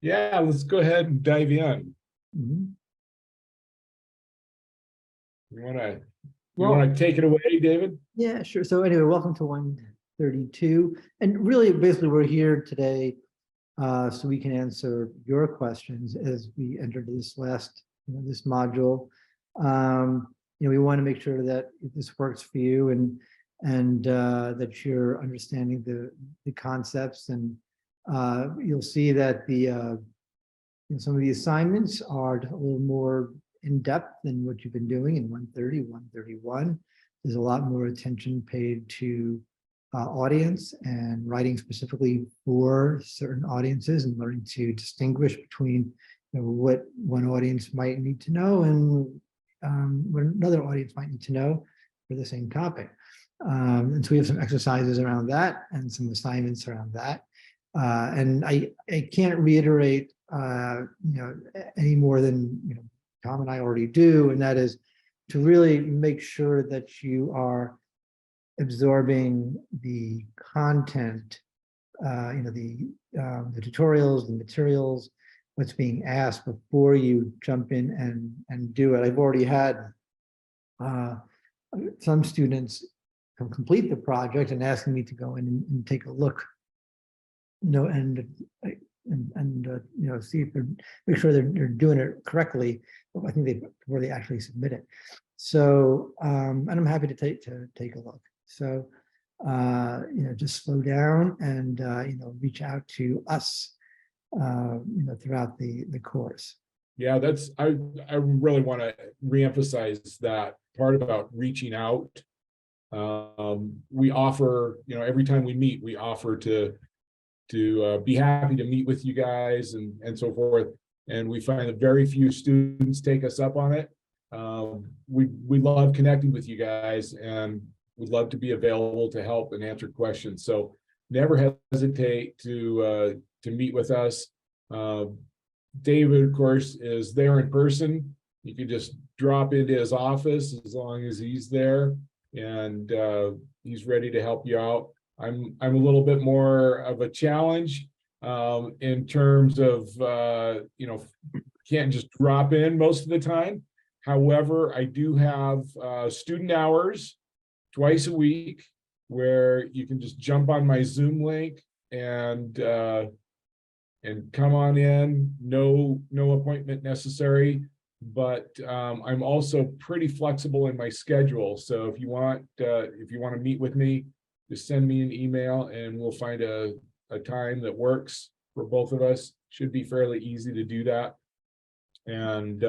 Yeah, let's go ahead and dive in. Mhm. You want to Well, take it away, David? yeah, sure. So anyway, welcome to 132. And really, basically, we're here today so we can answer your questions as we enter this last, this module. We want to make sure that this works for you and that you're understanding the concepts. And you'll see that some of the assignments are a little more in depth than what you've been doing in 130, 131. There's a lot more attention paid to audience and writing specifically for certain audiences and learning to distinguish between what one audience might need to know and what another audience might need to know for the same topic. And so we have some exercises around that and some assignments around that. And I can't reiterate any more than Tom and I already do, and that is to really make sure that you are absorbing the content, the tutorials, the materials, what's being asked before you jump in and do it. I've already had some students complete the project and asking me to go in and take a look, and see if make sure they're doing it correctly. I think before they actually submit it. So and I'm happy to take a look. So just slow down and reach out to us throughout the course. Yeah, I really want to reemphasize that part about reaching out. We offer, every time we meet, we offer to be happy to meet with you guys and so forth. And we find that very few students take us up on it. We love connecting with you guys and would love to be available to help and answer questions. So never hesitate to meet with us. David, of course, is there in person. You can just drop into his office as long as he's there, and he's ready to help you out. I'm a little bit more of a challenge in terms of can't just drop in most of the time. However, I do have student hours twice a week where you can just jump on my Zoom link and come on in. No appointment necessary, but I'm also pretty flexible in my schedule. So if you want to meet with me, just send me an email and we'll find a time that works for both of us. Should be fairly easy to do that. And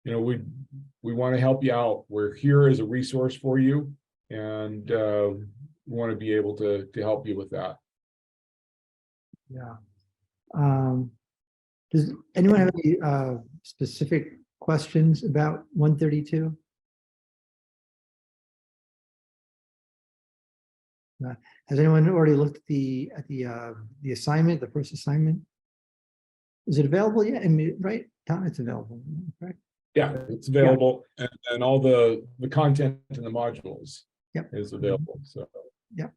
we want to help you out. We're here as a resource for you, and we want to be able to help you with that. Yeah. Does anyone have any specific questions about 132? Has anyone already looked at the assignment, the first assignment? Is it available yet? I mean, right, Tom, it's available, right? Yeah, it's available, yeah. And all the content in the modules is available. So yeah.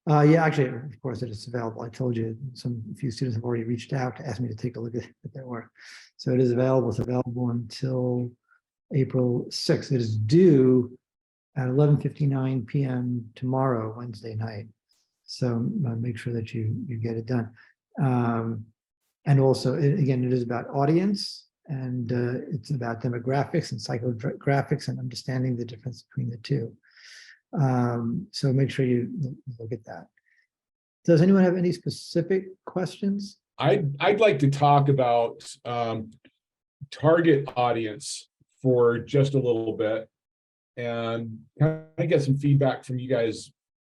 Actually, of course, it is available. I told you a few students have already reached out to ask me to take a look at their work. So it is available. It's available until April 6th. It is due at 11:59 p.m. tomorrow, Wednesday night. So make sure that you get it done. And also, again, it is about audience, and it's about demographics and psychographics and understanding the difference between the two. So make sure you look at that. Does anyone have any specific questions? I'd like to talk about target audience for just a little bit and kind of get some feedback from you guys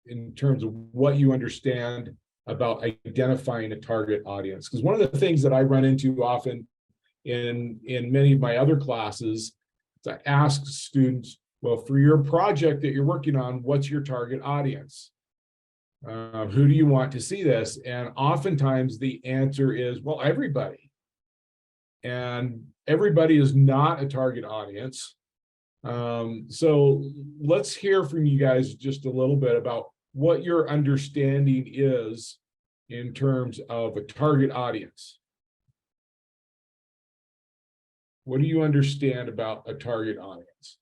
in terms of what you understand about identifying a target audience. Because one of the things that I run into often in many of my other classes is I ask students, well, for your project that you're working on, what's your target audience? Who do you want to see this? And oftentimes the answer is, well, everybody. And everybody is not a target audience. So let's hear from you guys just a little bit about what your understanding is in terms of a target audience? What do you understand about a target audience?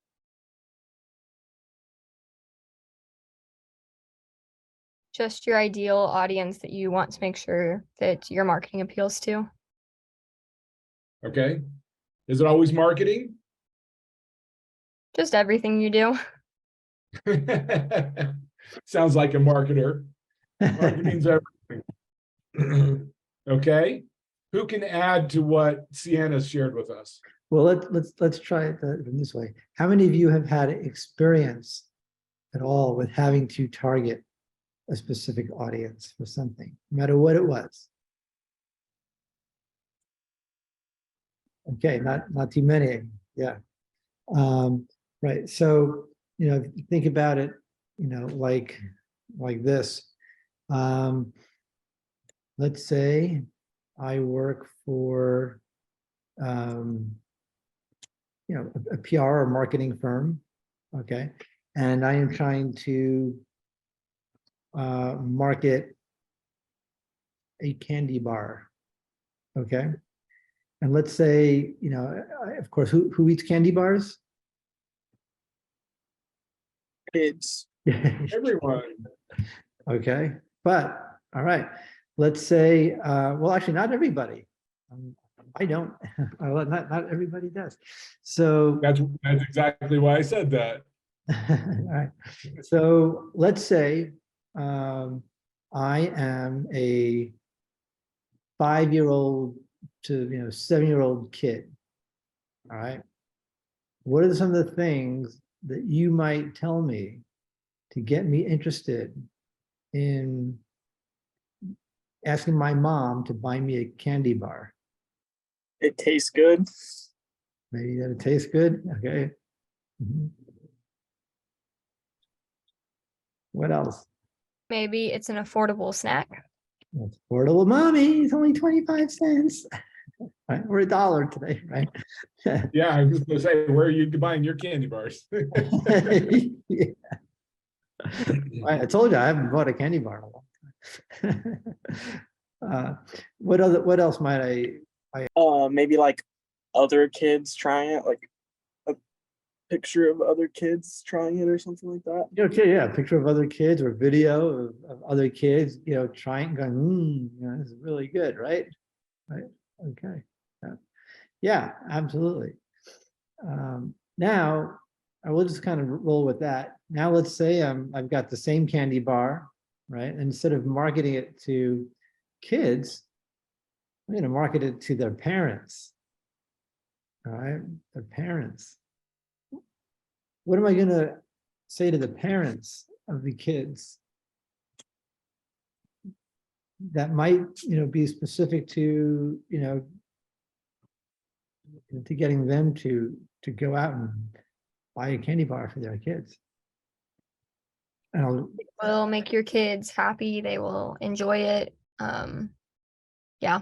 Just your ideal audience that you want to make sure that your marketing appeals to. Okay. Is it always marketing? Just everything you do. Sounds like a marketer. Marketing's everything. Okay. Who can add to what Sienna shared with us? Well, let's try it this way. How many of you have had experience at all with having to target a specific audience for something, no matter what it was? Okay, not too many. Yeah. Right. So, if you think about it, like this. Let's say I work for a PR or marketing firm, okay, and I am trying to market a candy bar, okay, and let's say, of course, who eats candy bars? Kids. Everyone. Okay, but all right, let's say, well, actually, not everybody. I don't. Not everybody does. So That's exactly why I said that. all right. So let's say I am a 5-year-old to 7-year-old kid. All right. What are some of the things that you might tell me to get me interested in asking my mom to buy me a candy bar? It tastes good. Maybe that it tastes good. Okay. Mhm. What else? Maybe it's an affordable snack. It's affordable, mommy. It's only 25 cents. Right? Or $1 today, right? Yeah, I was going to say, where are you buying your candy bars? Yeah. I told you I haven't bought a candy bar in a long time. What else might I Maybe like other kids trying it, like a picture of other kids trying it or something like that. okay, yeah, picture of other kids or video of other kids, trying, going, this is really good, right? Right. Okay. Yeah, absolutely. Now I will just kind of roll with that. Now let's say I've got the same candy bar, right? And instead of marketing it to kids, I'm going to market it to their parents. All right, their parents. What am I going to say to the parents of the kids that might, be specific to, to getting them to go out and buy a candy bar for their kids? And Will make your kids happy. They will enjoy it. Yeah.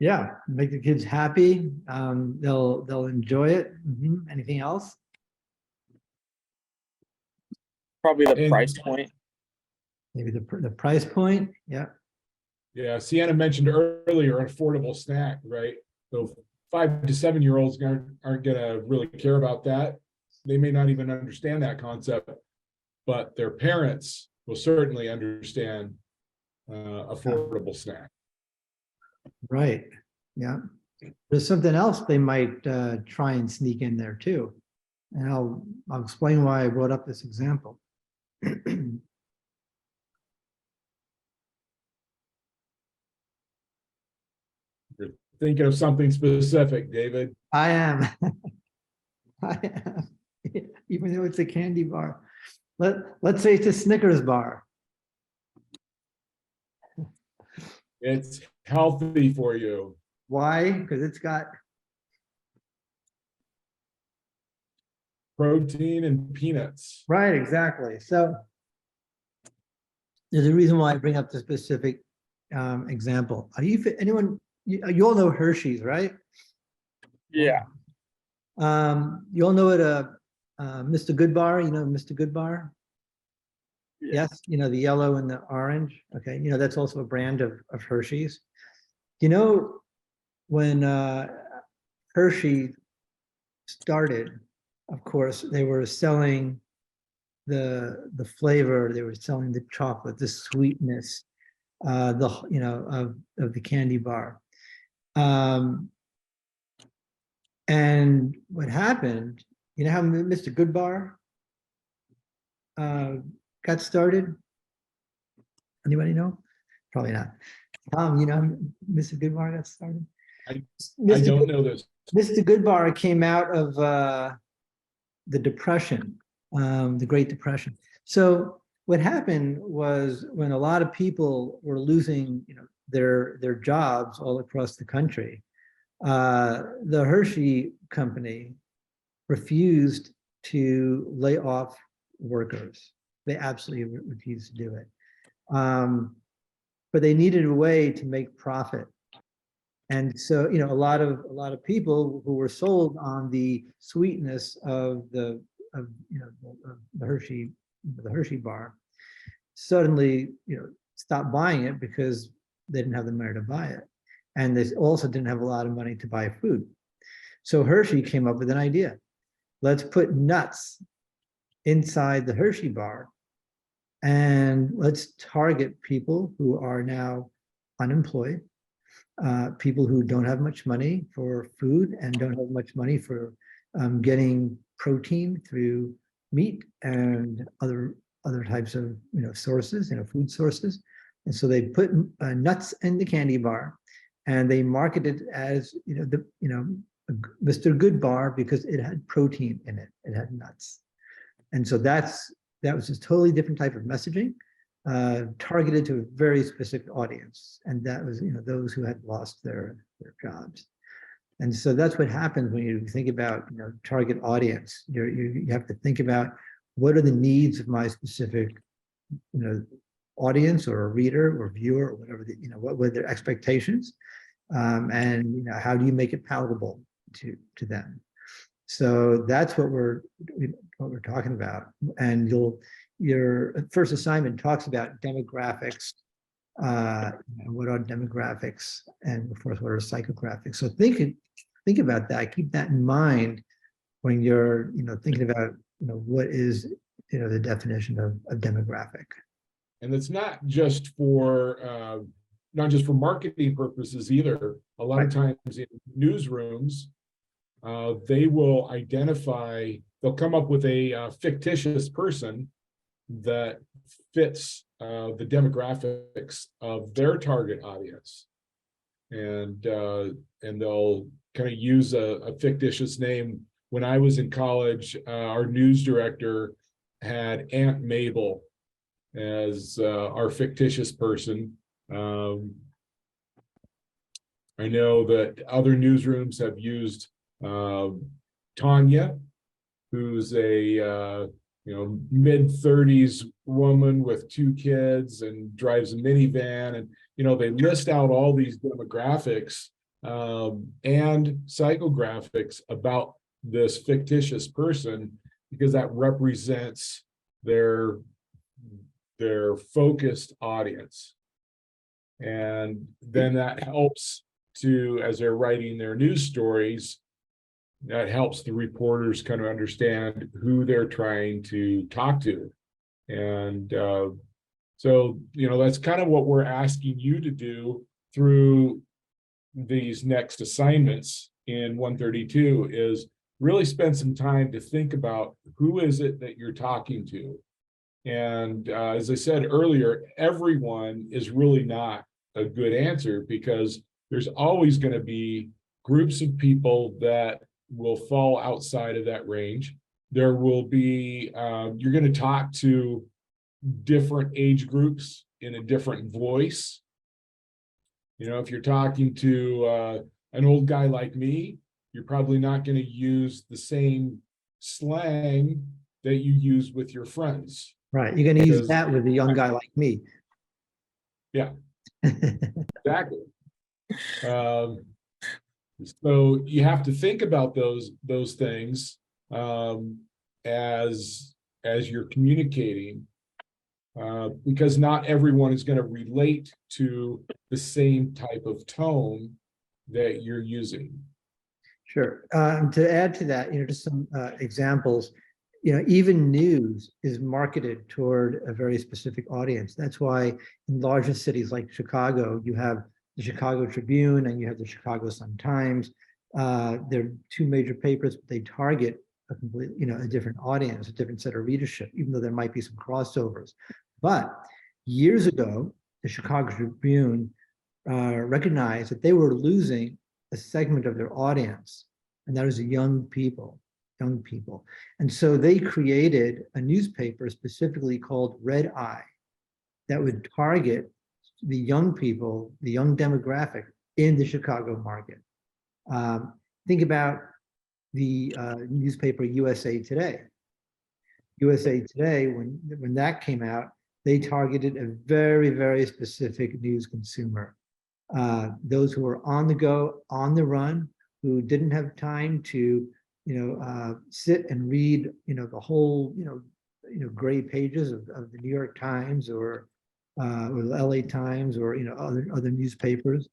yeah, make the kids happy. They'll enjoy it. Anything else? Probably the And- price point. Maybe the price point. Yeah. Yeah, Sienna mentioned earlier an affordable snack, right? So 5 to 7-year-olds aren't gonna really care about that. They may not even understand that concept, but their parents will certainly understand affordable snack. Right. Yeah. There's something else they might try and sneak in there too. And I'll explain why I brought up this example. You're thinking of something specific, David. I am. I am. Even though it's a candy bar. Let's say it's a Snickers bar. It's healthy for you. Why? Because it's got Protein and peanuts. right, exactly. So there's a reason why I bring up the specific example. Are you anyone? You all know Hershey's, right? Yeah. You all know what Mr. Goodbar. You know Mr. Goodbar. Yes, the yellow and the orange. Okay, that's also a brand of Hershey's. You know, when Hershey started, of course, they were selling the flavor, they were selling the chocolate, the sweetness, of the candy bar. And what happened, how Mr. Goodbar got started? Anybody know? Probably not. Tom, Mr. Goodbar got started? I Mr. don't know this. Mr. Goodbar came out of the Depression, the Great Depression. So what happened was when a lot of people were losing, their jobs all across the country, the Hershey company refused to lay off workers. They absolutely refused to do it. But they needed a way to make profit. And so, a lot of people who were sold on the sweetness of the Hershey bar suddenly, stopped buying it because they didn't have the money to buy it. And they also didn't have a lot of money to buy food. So Hershey came up with an idea. Let's put nuts inside the Hershey bar and let's target people who are now unemployed, people who don't have much money for food and don't have much money for getting protein through meat and other types of sources, food sources. And so they put nuts in the candy bar, and they marketed it as Mr. Good Bar because it had protein in it. It had nuts, and so that was a totally different type of messaging, targeted to a very specific audience, and that was those who had lost their jobs. And so that's what happens when you think about target audience. You have to think about what are the needs of my specific audience or a reader or viewer or whatever what were their expectations, and how do you make it palatable to them. So that's what we're talking about. And your first assignment talks about demographics. What are demographics, and of course what are psychographics. So think about that. Keep that in mind when you're thinking about what is the definition of demographic. And it's not just for marketing purposes either. A lot of times in newsrooms, they will they'll come up with a fictitious person that fits the demographics of their target audience, and they'll kind of use a fictitious name. When I was in college, our news director had Aunt Mabel as our fictitious person. I know that other newsrooms have used Tanya, who's a mid-30s woman with 2 kids and drives a minivan, and they list out all these demographics and psychographics about this fictitious person, because that represents their focused audience. And then that helps as they're writing their news stories, that helps the reporters kind of understand who they're trying to talk to. And so that's kind of what we're asking you to do through these next assignments in 132, is really spend some time to think about who is it that you're talking to. And as I said earlier, everyone is really not a good answer, because there's always going to be groups of people that will fall outside of that range. There will be, you're going to talk to different age groups in a different voice. If you're talking to an old guy like me, you're probably not going to use the same slang that you use with your friends. Right. You're going to use that with a young guy like me. Yeah, exactly. So you have to think about those things as you're communicating. because not everyone is going to relate to the same type of tone that you're using. Sure. To add to that, just some examples. Even news is marketed toward a very specific audience. That's why in larger cities like Chicago, you have the Chicago Tribune and you have the Chicago Sun-Times. They're two major papers, but they target a complete, a different audience, a different set of readership, even though there might be some crossovers. But years ago, the Chicago Tribune recognized that they were losing a segment of their audience, and that was young people. And so they created a newspaper specifically called Red Eye that would target the young people, the young demographic in the Chicago market. Think about the newspaper USA Today. USA Today, when that came out, they targeted a very, very specific news consumer. Those who were on the go, on the run, who didn't have time to, sit and read, the whole, gray pages of the New York Times or the LA Times or, other newspapers.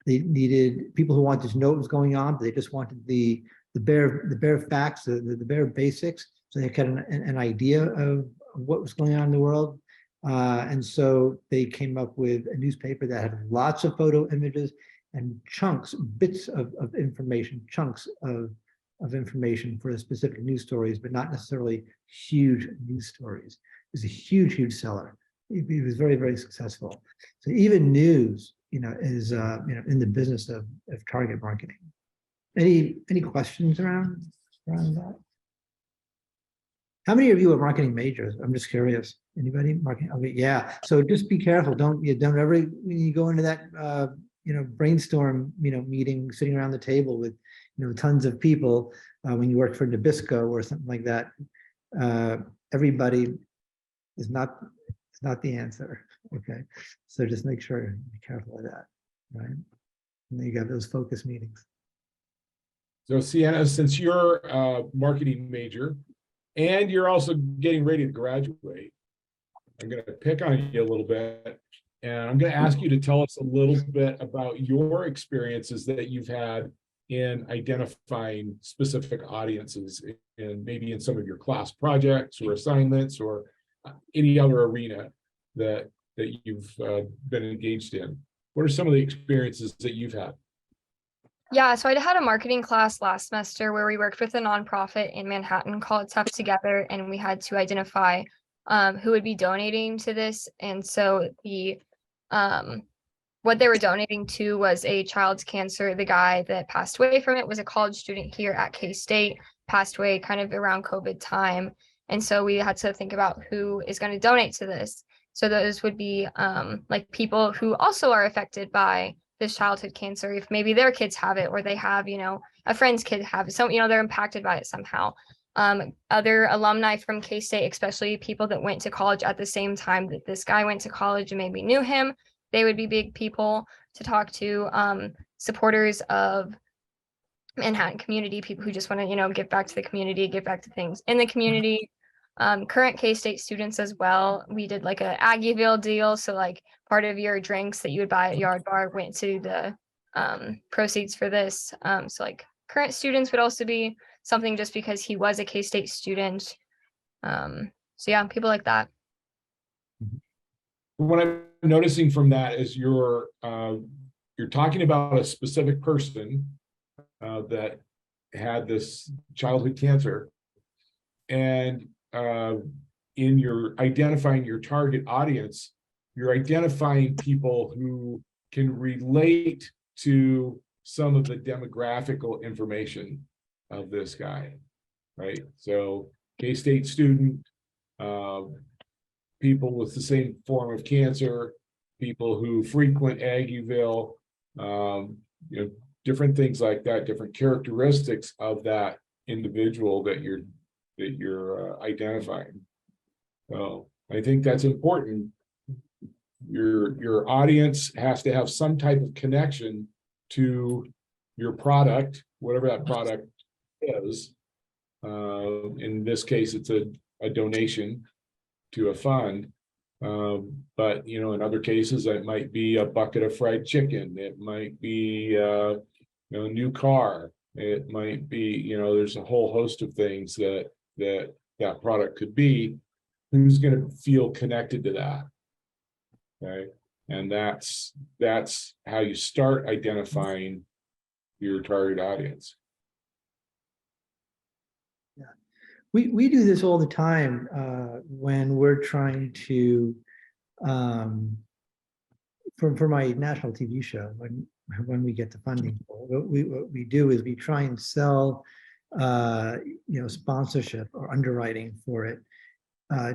They needed people who wanted to know what was going on, but they just wanted the bare facts, the bare basics, so they had an idea of what was going on in the world. And so they came up with a newspaper that had lots of photo images and chunks, bits of information, chunks of information for the specific news stories, but not necessarily huge news stories. It was a huge seller. It was very, very successful. So even news, is in the business of target marketing. Any questions around that? How many of you are marketing majors? I'm just curious. Anybody marketing? Okay, yeah. So just be careful. Don't ever, when you go into that brainstorm meeting, sitting around the table with tons of people, when you work for Nabisco or something like that, everybody is not the answer. Okay, so just make sure, be careful of that, right? And then you got those focus meetings. So Sienna, since you're a marketing major and you're also getting ready to graduate, I'm going to pick on you a little bit, and I'm going to ask you to tell us a little bit about your experiences that you've had in identifying specific audiences, and maybe in some of your class projects or assignments or any other arena that you've been engaged in. What are some of the experiences that you've had? Yeah, so I had a marketing class last semester where we worked with a nonprofit in Manhattan called Tough Together, and we had to identify who would be donating to this. And so what they were donating to was a child's cancer. The guy that passed away from it was a college student here at K-State, passed away kind of around COVID time. And so we had to think about who is going to donate to this. So those would be like people who also are affected by this childhood cancer, if maybe their kids have it, or they have, a friend's kid have it. So, they're impacted by it somehow. Other alumni from K-State, especially people that went to college at the same time that this guy went to college and maybe knew him, they would be big people to talk to. Supporters of Manhattan community, people who just want to, give back to the community, give back to things in the community. Current K-State students as well. We did like a Aggieville deal. So like part of your drinks that you would buy at Yard Bar went to the proceeds for this. So like current students would also be something just because he was a K-State student. So yeah, people like that. What I'm noticing from that is you're talking about a specific person that had this childhood cancer, and in your identifying your target audience, you're identifying people who can relate to some of the demographical information of this guy, right? So K-State student, people with the same form of cancer, people who frequent Aggieville, different things like that, different characteristics of that individual that you're identifying. So I think that's important. Your audience has to have some type of connection to your product, whatever that product is. In this case, it's a donation to a fund. But in other cases, it might be a bucket of fried chicken. It might be a new car. It might be, there's a whole host of things that product could be. Who's going to feel connected to that? Okay. And that's how you start identifying your target audience. Yeah, we do this all the time when we're trying to, for my national TV show, when we get the funding, what we do is we try and sell, sponsorship or underwriting for it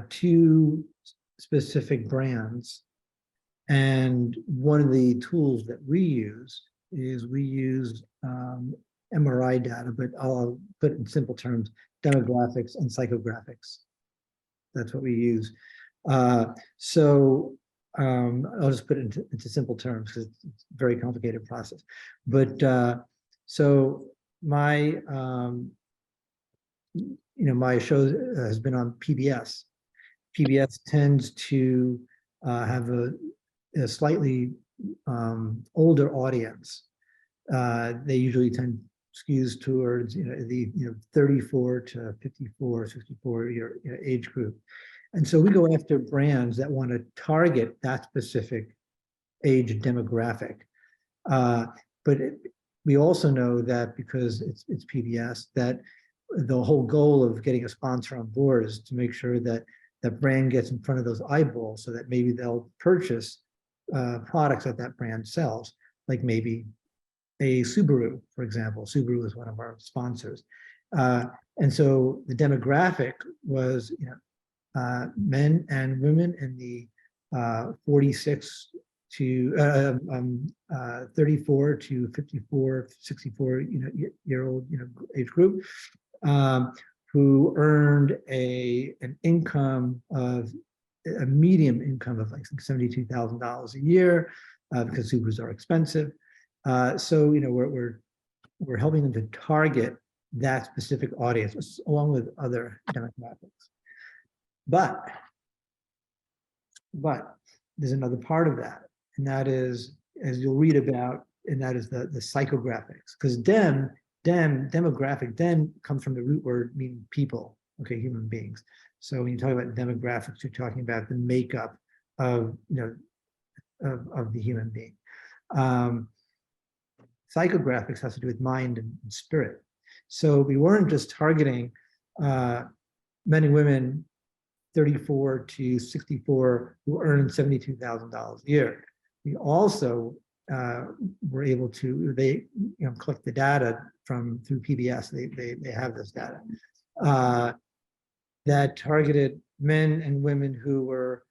to specific brands. And one of the tools that we use is MRI data, but I'll put it in simple terms, demographics and psychographics. That's what we use. So I'll just put it into simple terms because it's a very complicated process. But so my my show has been on PBS. PBS tends to have a slightly older audience. They usually tend skews towards the 34 to 54, 64 year age group. And so we go after brands that want to target that specific age demographic. But we also know that because it's PBS, that the whole goal of getting a sponsor on board is to make sure that that brand gets in front of those eyeballs so that maybe they'll purchase products that brand sells, like maybe a Subaru, for example. Subaru is one of our sponsors. And so the demographic was men and women in the 46 to 34 to 54, 64 year old age group, who earned an income of a medium income of like $72,000 a year, because Subarus are expensive. So we're helping them to target that specific audience along with other demographics. But there's another part of that, and that is, as you'll read about, and that is the psychographics, because demographic comes from the root word meaning people, okay, human beings. So when you talk about demographics, you're talking about the makeup of of the human being. Psychographics has to do with mind and spirit. So we weren't just targeting men and women 34 to 64 who earn $72,000 a year. We also were able to, they collect the data through PBS. They have this data that targeted men and women who were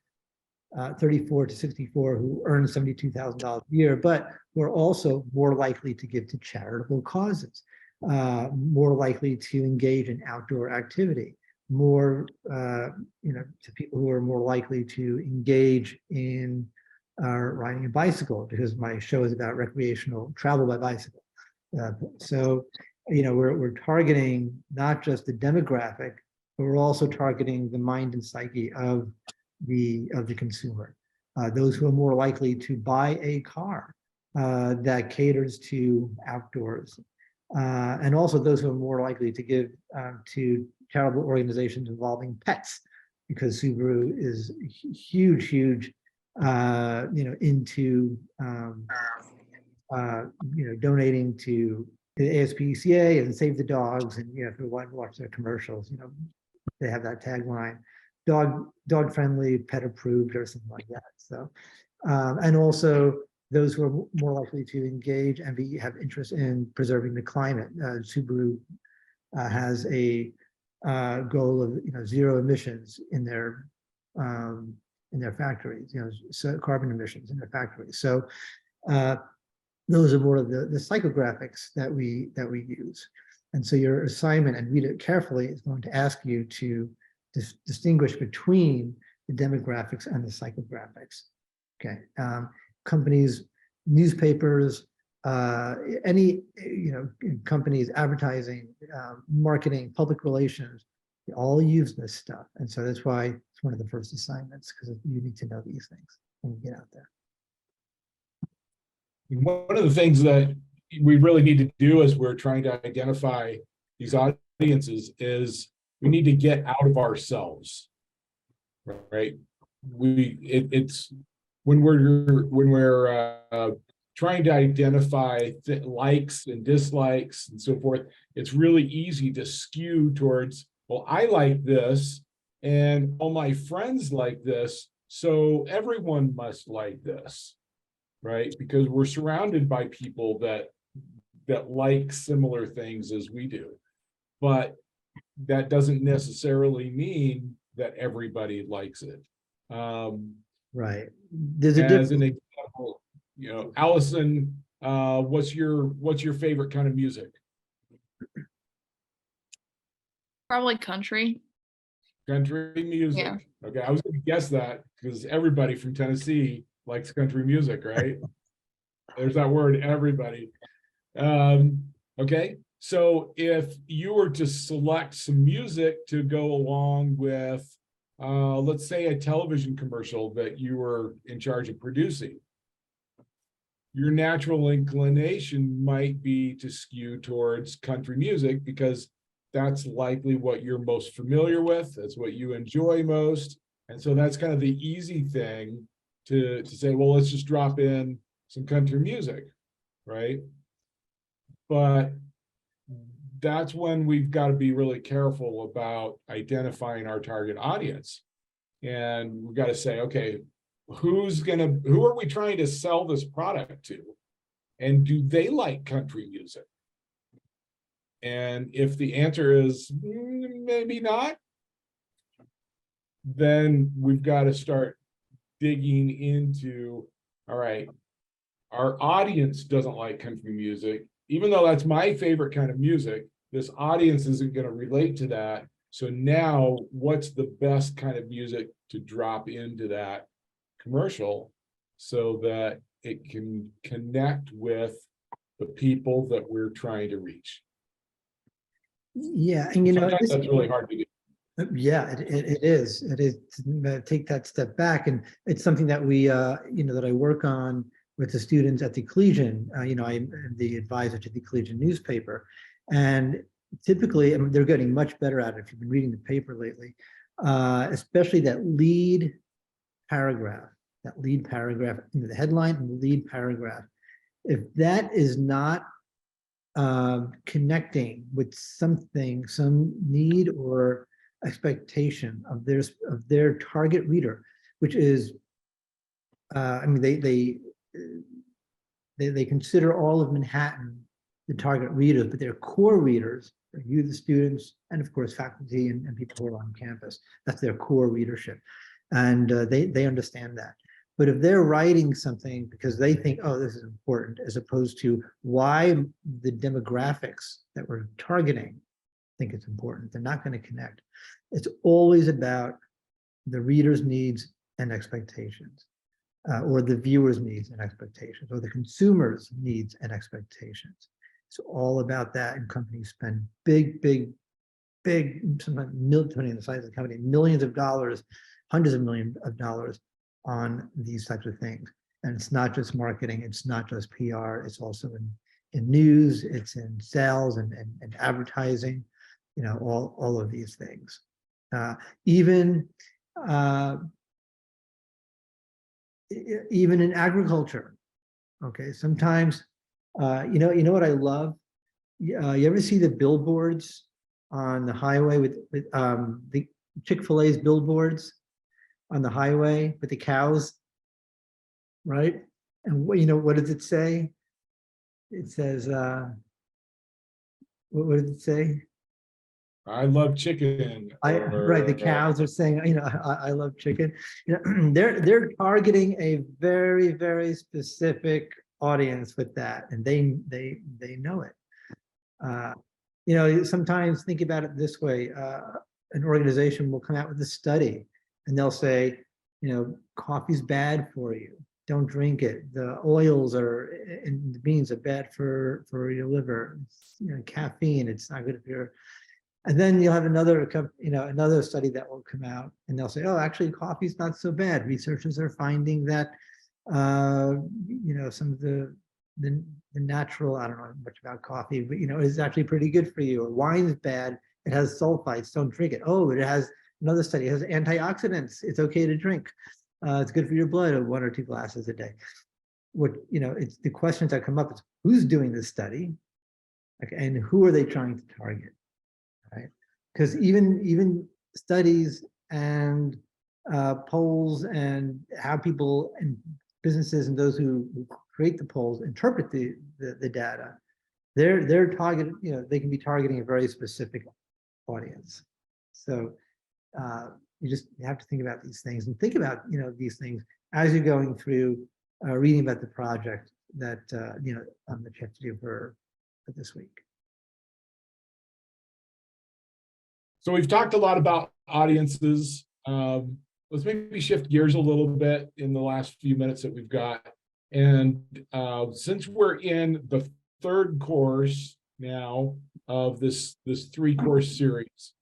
34 to 64 who earn $72,000 a year, but were also more likely to give to charitable causes, more likely to engage in outdoor activity, more to people who are more likely to engage in riding a bicycle, because my show is about recreational travel by bicycle. So we're targeting not just the demographic, but we're also targeting the mind and psyche of the consumer, those who are more likely to buy a car that caters to outdoors, and also those who are more likely to give to charitable organizations involving pets, because Subaru is huge into donating to the ASPCA and Save the Dogs, and if you want to watch their commercials, they have that tagline, dog friendly, pet approved, or something like that. So and also those who are more likely to engage and have interest in preserving the climate. Subaru has a goal of zero emissions in their factories, so carbon emissions in their factories. So those are more of the psychographics that we use. And so your assignment, and read it carefully, is going to ask you to distinguish between the demographics and the psychographics. Okay, companies, newspapers, any companies, advertising, marketing, public relations, They all use this stuff. And so that's why it's one of the first assignments, because you need to know these things when you get out there. One of the things that we really need to do as we're trying to identify these audiences is we need to get out of ourselves, right? It's when we're trying to identify likes and dislikes and so forth, it's really easy to skew towards, well, I like this and all my friends like this, so everyone must like this, right? Because we're surrounded by people that like similar things as we do. But that doesn't necessarily mean that everybody likes it. Right. There's a As difference. an example, Allison, what's your favorite kind of music? Probably country. Country music. Yeah. Okay, I was going to guess that because everybody from Tennessee likes country music, right? There's that word, everybody. Okay, so if you were to select some music to go along with, let's say a television commercial that you were in charge of producing, your natural inclination might be to skew towards country music because that's likely what you're most familiar with. That's what you enjoy most. And so that's kind of the easy thing to say, well, let's just drop in some country music, right? But that's when we've got to be really careful about identifying our target audience. And we've got to say, okay, who are we trying to sell this product to? And do they like country music? And if the answer is maybe not, then we've got to start digging into, all right, our audience doesn't like country music. Even though that's my favorite kind of music, this audience isn't going to relate to that. So now what's the best kind of music to drop into that commercial so that it can connect with the people that we're trying to reach? Yeah, and Sometimes that's really hard to do. Yeah, it is. It is to take that step back, and it's something that we, that I work on with the students at the Collegian. I'm the advisor to the Collegian newspaper, and typically, they're getting much better at it. If you've been reading the paper lately, especially that lead paragraph, the headline and the lead paragraph. If that is not connecting with something, some need or expectation of their target reader, which is, they consider all of Manhattan the target readers, but their core readers are you, the students, and of course faculty and people who are on campus. That's their core readership, and they understand that. But if they're writing something because they think, oh, this is important, as opposed to why the demographics that we're targeting think it's important, they're not going to connect. It's always about the reader's needs and expectations, or the viewer's needs and expectations, or the consumer's needs and expectations. It's all about that, and companies spend big, sometimes depending on the size of the company, millions of dollars, hundreds of millions of dollars on these types of things. And it's not just marketing, it's not just PR, it's also in news, it's in sales and advertising, all of these things. Even in agriculture, okay, sometimes, you know what I love? You ever see the billboards on the highway with the Chick-fil-A's billboards on the highway with the cows, right? And what does it say? It says, what does it say? I love chicken. Right, the cows are saying, I love chicken. They're targeting a very, very specific audience with that, and they know it. Sometimes think about it this way: an organization will come out with a study, and they'll say, coffee's bad for you. Don't drink it. The oils and the beans are bad for your liver. Caffeine, it's not good for And then you'll have another, another study that will come out and they'll say, oh, actually coffee's not so bad. Researchers are finding that, some of the natural, I don't know much about coffee, but, is actually pretty good for you. Or wine's bad. It has sulfites. Don't drink it. Oh, it has another study. It has antioxidants. It's okay to drink. It's good for your blood, 1 or 2 glasses a day. It's the questions that come up is who's doing this study, and who are they trying to target, right? Because even studies and polls and how people and businesses and those who create the polls interpret the data, they're targeted. They can be targeting a very specific audience. So you have to think about these things and think about these things as you're going through reading about the project that that you have to do for this week. So we've talked a lot about audiences. Let's maybe shift gears a little bit in the last few minutes that we've got. And since we're in the 3rd course now of this 3-course series,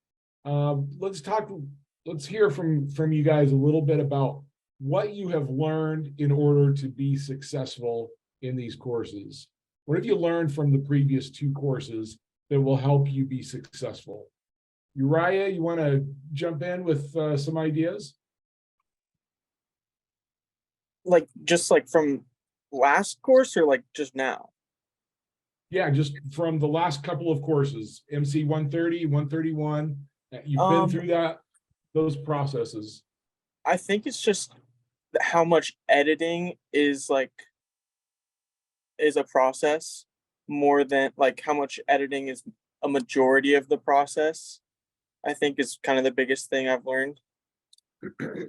let's hear from you guys a little bit about what you have learned in order to be successful in these courses. What have you learned from the previous 2 courses that will help you be successful? Uriah, you want to jump in with some ideas? Just from last course or just now? Yeah, just from the last couple of courses, MC130, 131. You've been through those processes. I think it's just how much editing is a process more than how much editing is a majority of the process. I think is kind of the biggest thing I've learned. Okay.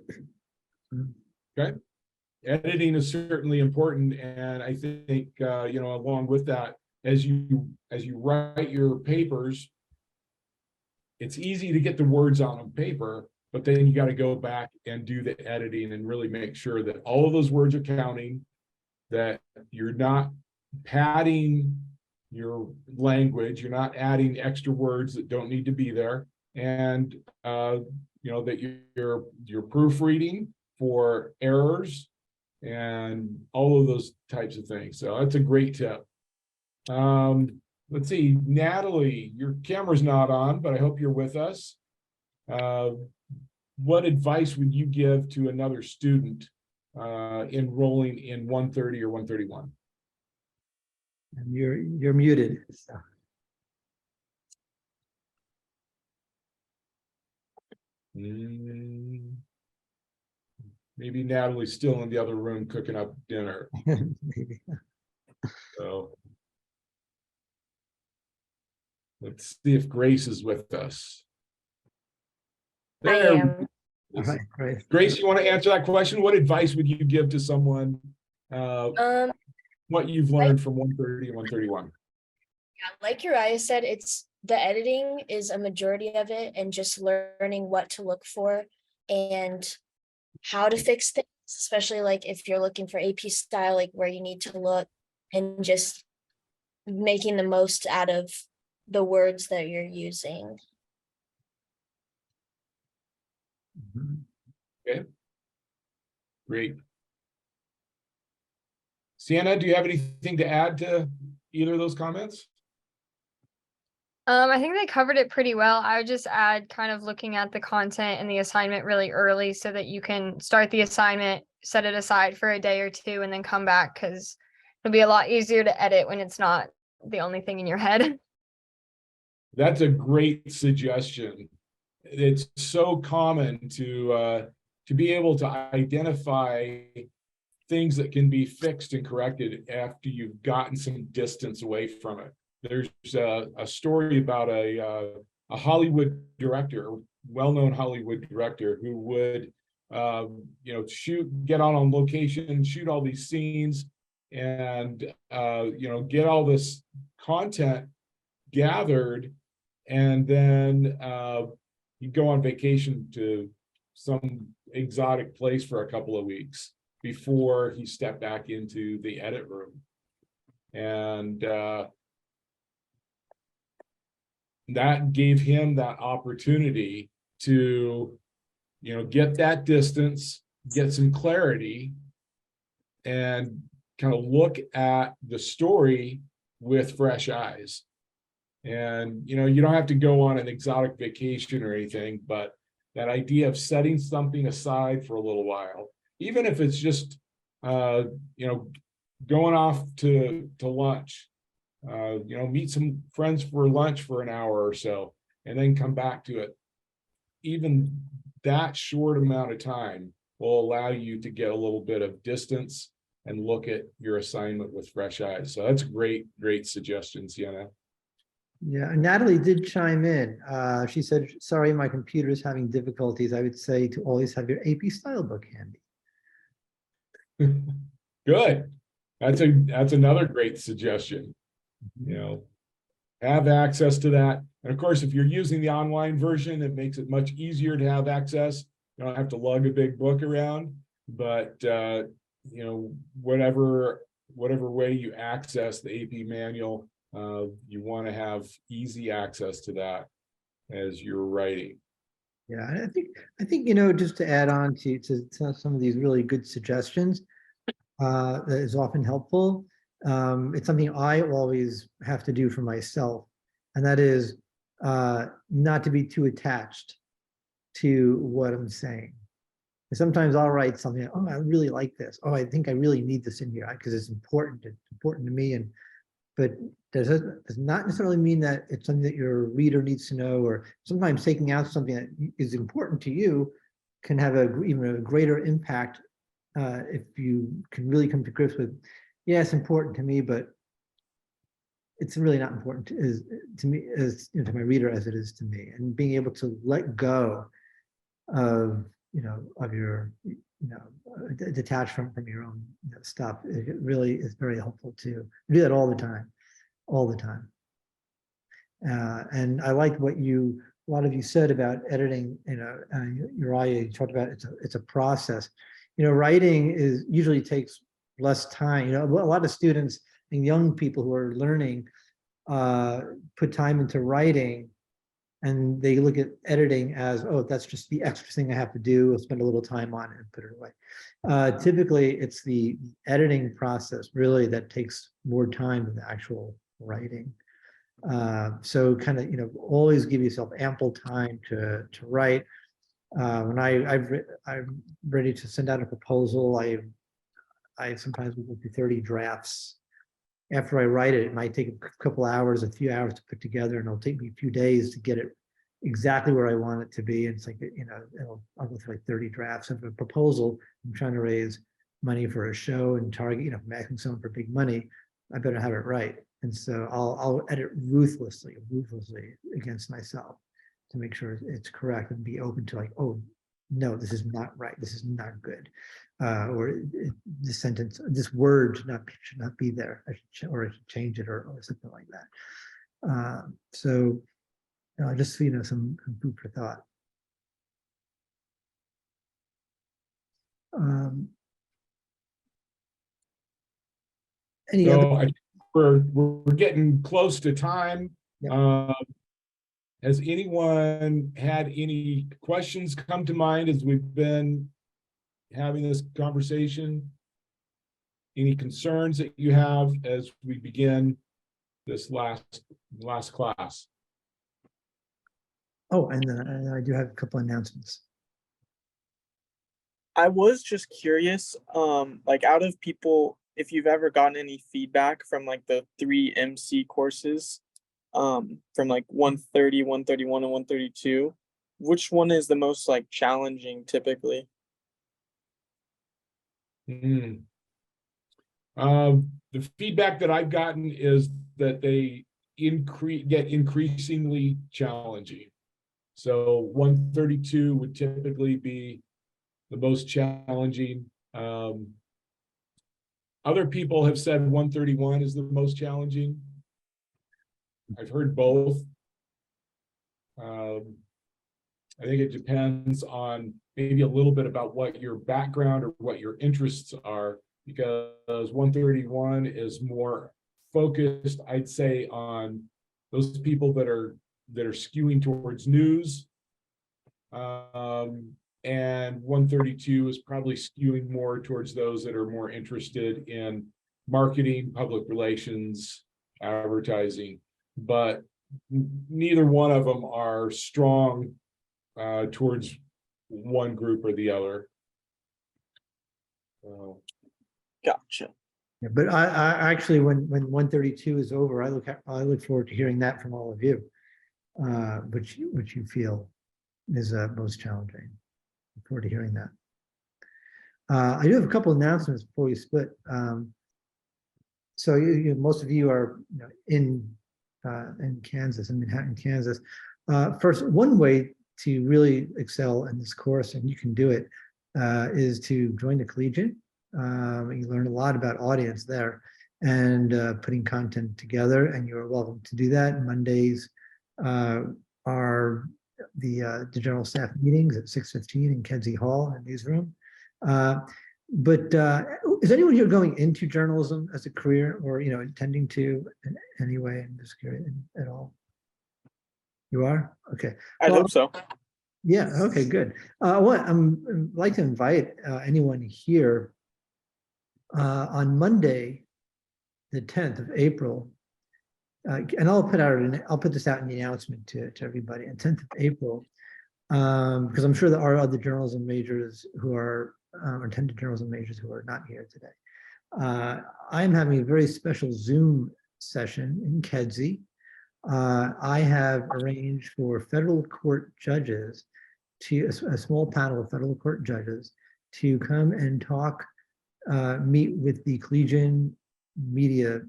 Editing is certainly important. And I think, along with that, as you write your papers, it's easy to get the words on paper, but then you got to go back and do the editing and really make sure that all of those words are counting, that you're not padding your language, you're not adding extra words that don't need to be there, and that you're proofreading for errors and all of those types of things. So that's a great tip. Let's see, Natalie, your camera's not on, but I hope you're with us. What advice would you give to another student enrolling in 130 or 131? And you're muted. So. Maybe Natalie's still in the other room cooking up dinner. Maybe. So let's see if Grace is with us. I am. All right, Grace. Grace, you want to answer that question? What advice would you give to someone? What you've learned from 130 and 131? Like Uriah said, it's the editing is a majority of it, and just learning what to look for and how to fix things, especially if you're looking for AP style, where you need to look, and just making the most out of the words that you're using. Okay, great. Sienna, do you have anything to add to either of those comments? I think they covered it pretty well. I would just add kind of looking at the content and the assignment really early so that you can start the assignment, set it aside for a day or 2, and then come back, because it'll be a lot easier to edit when it's not the only thing in your head. That's a great suggestion. It's so common to be able to identify things that can be fixed and corrected after you've gotten some distance away from it. There's a story about a Hollywood director, well-known Hollywood director, who would get on location, shoot all these scenes, and get all this content gathered, and then he'd go on vacation to some exotic place for a couple of weeks before he stepped back into the edit room. And that gave him that opportunity to, get that distance, get some clarity, and kind of look at the story with fresh eyes. And, you don't have to go on an exotic vacation or anything, but that idea of setting something aside for a little while, even if it's just, going off to lunch, meet some friends for lunch for an hour or so, and then come back to it. Even that short amount of time will allow you to get a little bit of distance and look at your assignment with fresh eyes. So that's great suggestion, Sienna. Yeah, and Natalie did chime in. She said, sorry, my computer is having difficulties. I would say to always have your AP style book handy. Good. That's another great suggestion. Have access to that. And of course, if you're using the online version, it makes it much easier to have access. You don't have to lug a big book around, but whatever way you access the AP manual, you want to have easy access to that as you're writing. Yeah, I think just to add on to some of these really good suggestions, that is often helpful. It's something I always have to do for myself, and that is not to be too attached to what I'm saying. Sometimes I'll write something, oh, I really like this. Oh, I think I really need this in here because it's important. It's important to me. But does not necessarily mean that it's something that your reader needs to know, or sometimes taking out something that is important to you can have even a greater impact if you can really come to grips with, yeah, it's important to me, but it's really not important to me as to my reader as it is to me. And being able to let go of of your detached from your own stuff, it really is very helpful too. I do that all the time. And I like what a lot of you said about editing. Uriah, you talked about it's a process. Writing usually takes less time. A lot of students and young people who are learning put time into writing, and they look at editing as, oh, that's just the extra thing I have to do. I'll spend a little time on it and put it away. Typically, it's the editing process really that takes more time than the actual writing. So kind of, always give yourself ample time to write. When I'm ready to send out a proposal, I sometimes will go through 30 drafts. After I write it, it might take a couple hours, a few hours to put together, and it'll take me a few days to get it exactly where I want it to be. And it's like, I'll go through like 30 drafts of a proposal. I'm trying to raise money for a show and target, if I'm asking someone for big money, I better have it right. And so I'll edit ruthlessly against myself to make sure it's correct and be open to like, oh, no, this is not right. This is not good. Or this sentence, this word should not be there. I should change it or something like that. So just some food for thought. Any other? I think we're getting close to time. Yep. Has anyone had any questions come to mind as we've been having this conversation? Any concerns that you have as we begin this last class? Oh, and I do have a couple announcements. I was just curious, like out of people, if you've ever gotten any feedback from like the 3 MC courses, from like 130, 131, and 132, which one is the most like challenging typically? The feedback that I've gotten is that they get increasingly challenging. So 132 would typically be the most challenging. Other people have said 131 is the most challenging. I've heard both. I think it depends on maybe a little bit about what your background or what your interests are, because 131 is more focused, I'd say, on those people that are that are skewing towards news. And 132 is probably skewing more towards those that are more interested in marketing, public relations, advertising, but neither one of them are strong towards one group or the other. So. Gotcha. Yeah, but I actually, when 132 is over, I look forward to hearing that from all of you, which you feel is most challenging. Look forward to hearing that. I do have a couple announcements before we split. So most of you are in Kansas, in Manhattan, Kansas. First, one way to really excel in this course, and you can do it, is to join the Collegiate. You learn a lot about audience there and putting content together, and you're welcome to do that. Mondays are the general staff meetings at 6:15 in Kedzie Hall in newsroom. But is anyone here going into journalism as a career, or intending to in any way in this career at all? You are? Okay. I hope so. Yeah. Okay. Good. I'd like to invite anyone here on Monday, the 10th of April, and I'll put this out in the announcement to everybody. On 10th of April, because I'm sure there are other journalism majors who are attended journalism majors who are not here today. I'm having a very special Zoom session in Kedzie. I have arranged for federal court judges a small panel of federal court judges to come and talk, meet with the Collegiate media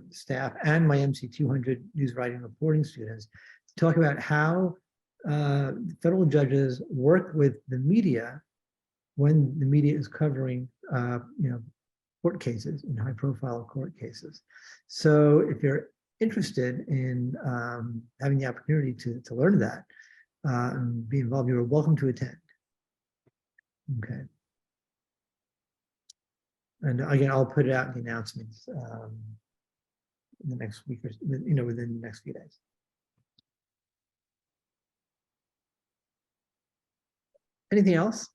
staff and my MC200 news writing reporting students to talk about how federal judges work with the media when the media is covering court cases, in high profile court cases. So if you're interested in having the opportunity to learn that and be involved, you're welcome to attend. Okay. And again, I'll put it out in the announcements in the next week or within the next few days. Anything else?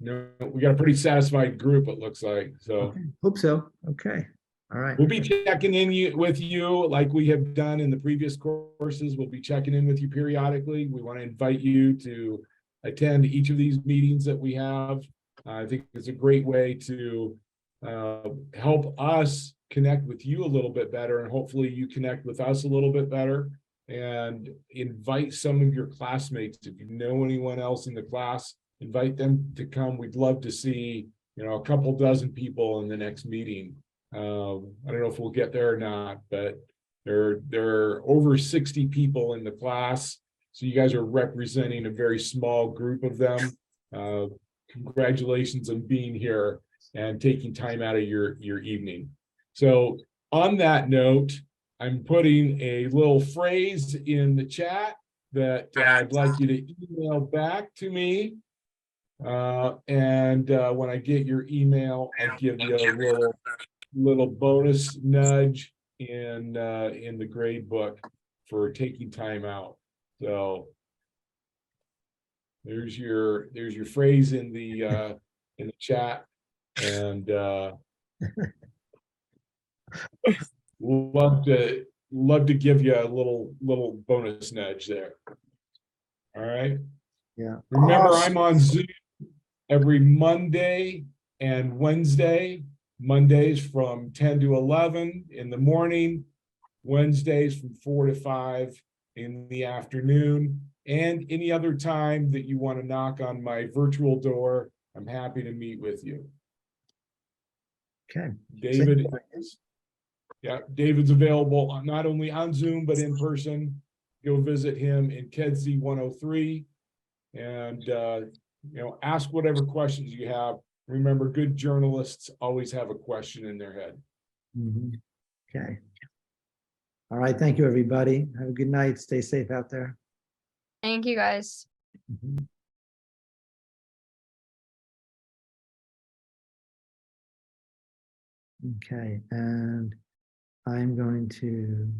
No, we got a pretty satisfied group, it looks like. So Okay. Hope so. Okay. All right. we'll be checking in with you like we have done in the previous courses. We'll be checking in with you periodically. We want to invite you to attend each of these meetings that we have. I think it's a great way to help us connect with you a little bit better, and hopefully you connect with us a little bit better, and invite some of your classmates. If you know anyone else in the class, invite them to come. We'd love to see, a couple dozen people in the next meeting. I don't know if we'll get there or not, but there are over 60 people in the class. So you guys are representing a very small group of them. Congratulations on being here and taking time out of your evening. So on that note, I'm putting a little phrase in the chat that I'd like you to email back to me. And when I get your email, I'll give you a little bonus nudge in the grade book for taking time out. So there's your phrase in the chat, and love to give you a little bonus nudge there. All right. Yeah. Remember, I'm on Zoom every Monday and Wednesday. Mondays from 10 to 11 in the morning, Wednesdays from 4 to 5 in the afternoon, and any other time that you want to knock on my virtual door, I'm happy to meet with you. Okay. David's available not only on Zoom, but in person. Go visit him in Kedzie 103 and, ask whatever questions you have. Remember, good journalists always have a question in their head. Mm-hmm. Okay. All right. Thank you, everybody. Have a good night. Stay safe out there. Thank you, guys. Mm-hmm. Okay, and I'm going to